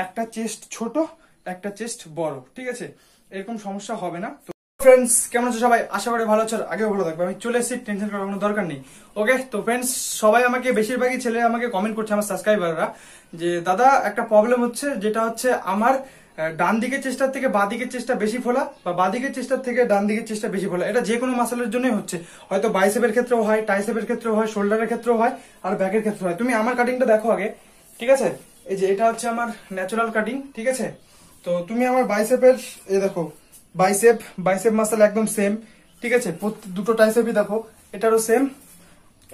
একটা চেস্ট ছোট একটা চেস্ট বড়, ঠিক আছে, এরকম সমস্যা হবে না। তো ফ্রেন্ডস, কেমন আছো সবাই? আশা করি ভালো আছো, আগেও ভালো থাকবে। আমি চলে এসেছি, টেনশন করার কোনো দরকার নেই। ওকে, তো ফ্রেন্ডস, সবাই আমাকে, বেশিরভাগই ছেলে আমাকে কমেন্ট করছে, আমার সাবস্ক্রাইবাররা, যে দাদা একটা প্রবলেম হচ্ছে, যেটা হচ্ছে আমার ডান দিকের চেষ্টার থেকে বাঁ দিকের চেষ্টা বেশি ফোলা, বা বাঁ দিকের চেষ্টার থেকে ডান দিকের চেষ্টা বেশি ফোলা। এটা যে কোনো মাসেলের জন্যই হচ্ছে, হয়তো বাইসেপের ক্ষেত্রেও হয়, টাইসেপের ক্ষেত্রেও হয়, শোল্ডারের ক্ষেত্রেও হয়, আর ব্যাকের ক্ষেত্রেও হয়। তুমি আমার কাটিংটা দেখো আগে, ঠিক আছে? এই যে এটা হচ্ছে আমার ন্যাচারাল কাটিং, ঠিক আছে? তো তুমি আমার বাইসেপের এই দেখো, বাইসেপ মাসেল একদম সেম, ঠিক আছে? দুটো টাইসেপই দেখো, এটারও সেম,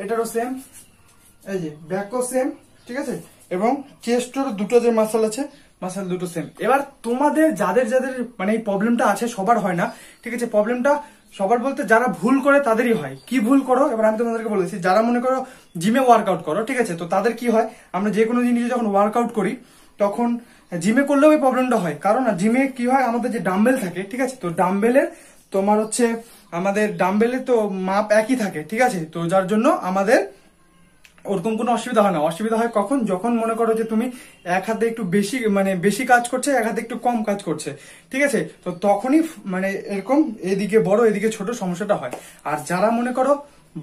এটারও সেম, এই যে ব্যাকও সেম, ঠিক আছে? এবং চেস্টের দুটো যে মাসেল আছে, মাসেল দুটো সেম। এবার তোমাদের যাদের যাদের মানে এই প্রবলেমটা আছে, সবার হয় না, ঠিক আছে? প্রবলেমটা সবার বলতে যারা ভুল করে তাদেরই হয়। কি ভুল করো এবার আমি তোমাদেরকে বলেছি। যারা মনে করো জিমে ওয়ার্কআউট করো, ঠিক আছে, তো তাদের কি হয়, আমরা যে কোনো জিনিসে যখন ওয়ার্কআউট করি তখন জিমে করলেও এই প্রবলেমটা হয়। কারণ জিমে কি হয়, আমাদের যে ডাম্বেল থাকে, ঠিক আছে, তো ডাম্বেলের তোমার হচ্ছে আমাদের ডাম্বেলের তো মাপ একই থাকে, ঠিক আছে? তো যার জন্য আমাদের ওরকম কোনো অসুবিধা হয় না। অসুবিধা হয় কখন, যখন মনে করো যে তুমি এক হাতে একটু বেশি মানে বেশি কাজ করছে, এক হাতে একটু কম কাজ করছে, ঠিক আছে? তো তখনই মানে এরকম এদিকে বড় এদিকে ছোট সমস্যাটা হয়। আর যারা মনে করো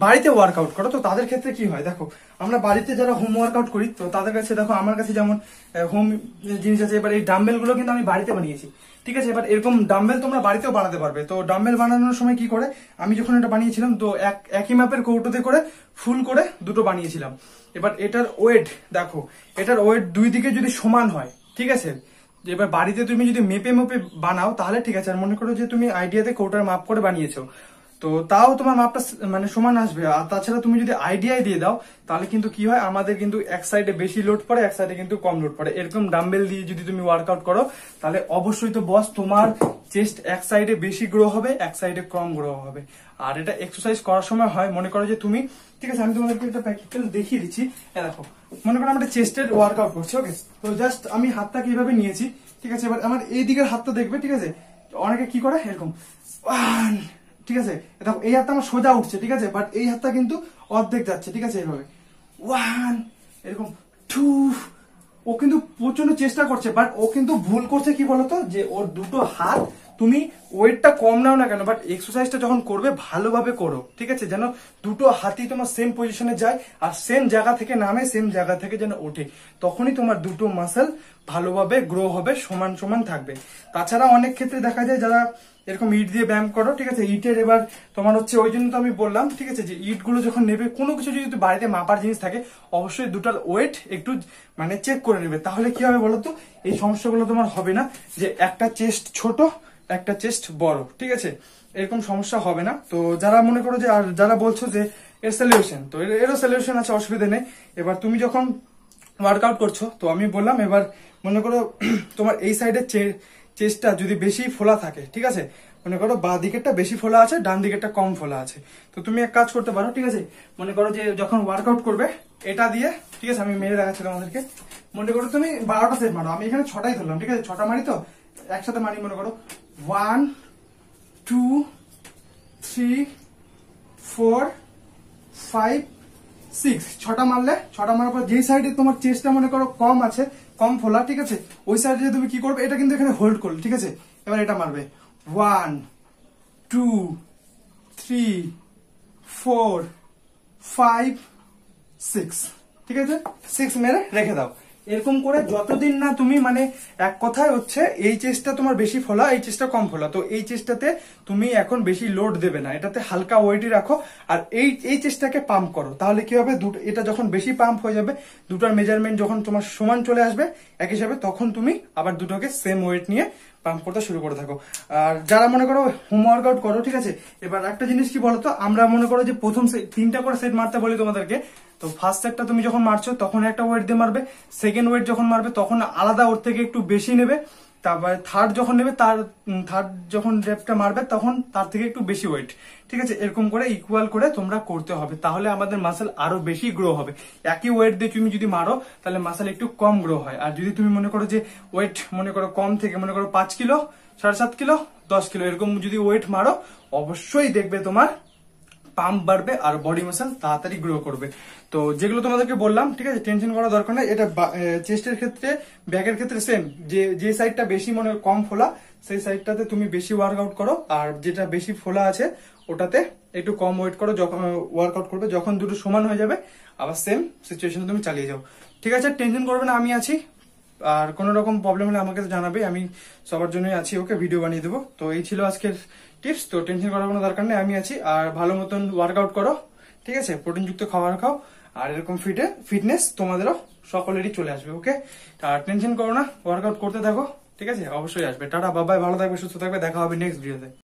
বাড়িতে ওয়ার্কআউট করো, তো তাদের ক্ষেত্রে কি হয় দেখো, আমরা বাড়িতে যারা হোম ওয়ার্কআউট করি, তো তাদের কাছে দেখো, আমার কাছে যেমন হোম জিনিস আছে। এবার এই ডাম্বেল গুলো কিন্তু আমি বাড়িতে বানিয়েছি, ঠিক আছে? এবার এরকম ডাম্বেল তোমরা বাড়িতেও বানাতে পারবে। তো ডাম্বেল বানানোর সময় কি করে, আমি যখন এটা বানিয়েছিলাম, তো একই মাপের কৌটোতে করে ফুল করে দুটো বানিয়েছিলাম। এবার এটার ওয়েট দেখো, এটার ওয়েট দুই দিকে যদি সমান হয়, ঠিক আছে, এবার বাড়িতে তুমি যদি মেপে মেপে বানাও তাহলে ঠিক আছে। আর মনে করো যে তুমি আইডিয়াতে কৌটার মাপ করে বানিয়েছো, তো তাও তোমার মাপটা মানে সমান আসবে। আর তাছাড়া তুমি যদি আইডিয়ায় দিয়ে দাও, তাহলে কিন্তু কি হয়, আমাদের কিন্তু এক সাইডে বেশি লোড পড়ে, এক সাইডে কিন্তু কম লোড পড়ে। এরকম ডাম্বেল দিয়ে যদি তুমি ওয়ার্কআউট করো, তাহলে অবশ্যই তো বস তোমার চেস্ট এক সাইডে বেশি গ্রো হবে, এক সাইডে কম গ্রো হবে। আর এটা এক্সারসাইজ করার সময় হয়, মনে করো যে তুমি, ঠিক আছে, আমি তোমাদেরকে একটা প্র্যাকটিক্যাল দেখিয়ে দিচ্ছি। দেখো, মনে করো আমরা চেস্টের ওয়ার্কআউট করছি, ওকে? তো জাস্ট আমি হাতটাকে এইভাবে নিয়েছি, ঠিক আছে? এবার আমার এই দিকের হাতটা দেখবে, ঠিক আছে? অনেকে কি করে এরকম, ঠিক আছে, দেখো এই হাতটা আমার সোজা উঠছে, ঠিক আছে, বাট এই হাতটা কিন্তু অর্ধেক যাচ্ছে, ঠিক আছে? এইভাবে ওয়ান, এরকম টু। ও কিন্তু প্রচন্ড চেষ্টা করছে, বাট ও কিন্তু ভুল করছে। কি বলতো, যে ওর দুটো হাত, তুমি ওয়েটটা কম নাও না কেন, বাট এক্সারসাইজটা যখন করবে ভালোভাবে করো, ঠিক আছে? যেন দুটো হাতই তোমার সেম পজিশনে যায়, আর সেম জায়গা থেকে নামে, সেম জায়গা থেকে যেন ওঠে। তখনই তোমার দুটো মাসেল ভালোভাবে গ্রো হবে, সমান সমান থাকবে। তাছাড়া অনেক ক্ষেত্রে দেখা যায় যারা এরকম ইট দিয়ে ব্যায়াম করো, ঠিক আছে, ইটের এবার তোমার হচ্ছে, ওই জন্য তো আমি বললাম, ঠিক আছে, যে ইট গুলো যখন নেবে, কোনো কিছু যদি বাড়িতে মাপার জিনিস থাকে, অবশ্যই দুটার ওয়েট একটু মানে চেক করে নেবে। তাহলে কি হবে বলতো, এই সমস্যাগুলো তোমার হবে না, যে একটা চেস্ট ছোট একটা চেস্ট বড়, ঠিক আছে, এরকম সমস্যা হবে না। তো যারা মনে করো যে, আর যারা বলছো যে এর সলিউশন, তো এরও সলিউশন আছে, অসুবিধা নেই। এবার তুমি যখন ওয়ার্কআউট করছো, তো আমি বললাম, এবার মনে করো তোমার এই সাইডের চেস্টটা যদি বেশি ফোলা থাকে, ঠিক আছে, মনে করো বাঁ দিকেরটা বেশি ফোলা আছে, ডান দিকেরটা কম ফোলা আছে, তো তুমি এক কাজ করতে পারো, ঠিক আছে? মনে করো যে যখন ওয়ার্কআউট করবে এটা দিয়ে, ঠিক আছে, আমি মেরে দেখাচ্ছি তোমাদেরকে। মনে করো তুমি 12টা সেট মারো, আমি এখানে 6টাই ধরলাম, ঠিক আছে? 6টা মারি, তো একসাথে মারি। মনে করো 1 2 3 4 5 6, 6টা মারলে, 6টা মারার পর যেই সাইডে তোমার চেস্টটা মনে করো কম আছে, কম ফোলা, ঠিক আছে, ওই সাইডে তুমি কি করবে, এটা কিন্তু এখানে হোল্ড করলে, ঠিক আছে? এবার এটা মারবে 1 2 3 4 5 6, ঠিক আছে? 6 মেরে রেখে দাও। এরকম করে যতদিন না তুমি মানে, এক কথায় হচ্ছে, এই চেস্টটা তোমার বেশি ফোলা, এই চেস্টটা কম ফোলা, তো এই চেস্টটাতে তুমি এখন বেশি লোড দেবে না, এটাতে হালকা ওয়েটই রাখো। আর এই চেস্টটাকে পাম্প করো, তাহলে কি হবে, এটা যখন বেশি পাম্প হয়ে যাবে, দুটার মেজারমেন্ট যখন তোমার সমান চলে আসবে এক হিসাবে, তখন তুমি আবার দুটোকে সেম ওয়েট নিয়ে পাম্প করতে শুরু করে থাকো। আর যারা মনে করো হোম ওয়ার্কআউট করো, ঠিক আছে, এবার একটা জিনিস কি বলতো, আমরা মনে করো যে প্রথম 3টা করে সেট মারতে বলি তোমাদেরকে। তো ফার্স্ট সেটটা তুমি যখন মারছো তখন একটা ওয়েট দিয়ে মারবে, সেকেন্ড ওয়েট যখন মারবে তখন আলাদা ওর থেকে একটু বেশি নেবে, তারপরে থার্ড যখন নেবে, থার্ড যখন রেপটা মারবে তখন তার থেকে একটু বেশি ওয়েট, ঠিক আছে? এরকম করে ইকুয়াল করে তোমরা করতে হবে, তাহলে আমাদের মাসেল আরো বেশি গ্রো হবে। একই ওয়েট দিয়ে তুমি যদি মারো, তাহলে মাসেল একটু কম গ্রো হয়। আর যদি তুমি মনে করো যে ওয়েট মনে করো কম থেকে, মনে করো 5 কিলো, 7.5 কিলো, 10 কিলো, এরকম যদি ওয়েট মারো, অবশ্যই দেখবে তোমার পাম্প বাড়বে আর বডি মাসল তাড়াতাড়ি গ্রো করবে। তো যেগুলো তোমাদেরকে বললাম, ঠিক আছে, টেনশন করার দরকার নেই। এটা চেস্টের ক্ষেত্রে, ব্যাকের ক্ষেত্রে সেম, যে সাইডটা বেশি মনে কম ফোলা সেই সাইডটাতে তুমি বেশি ওয়ার্কআউট করো, আর যেটা বেশি ফোলা আছে ওটাতে একটু কম ওয়েট করো। যখন ওয়ার্কআউট করবে, যখন দুটো সমান হয়ে যাবে আবার সেম সিচুয়েশনে তুমি চালিয়ে যাও। ঠিক আছে, টেনশন করবে না, আমি আছি। আর কোনো রকম প্রবলেম হলে আমাকে জানাবে, আমি সবার জন্যই আছি। ওকে, ভিডিও বানিয়ে দেবো। তো এই ছিল আজকের টিপস। তো টেনশন করার কোনো দরকার নেই, আমি আছি। আর ভালো মতন ওয়ার্কআউট করো, ঠিক আছে, প্রোটিনযুক্ত খাবার খাও, আর এরকম ফিটনেস তোমাদেরও সকলেরই চলে আসবে। ওকে, আর টেনশন করো না, ওয়ার্কআউট করতে থাকো, ঠিক আছে, অবশ্যই আসবে। টাটা, বাবাই, ভালো থাকবে, সুস্থ থাকবে, দেখা হবে নেক্সট ভিডিওতে।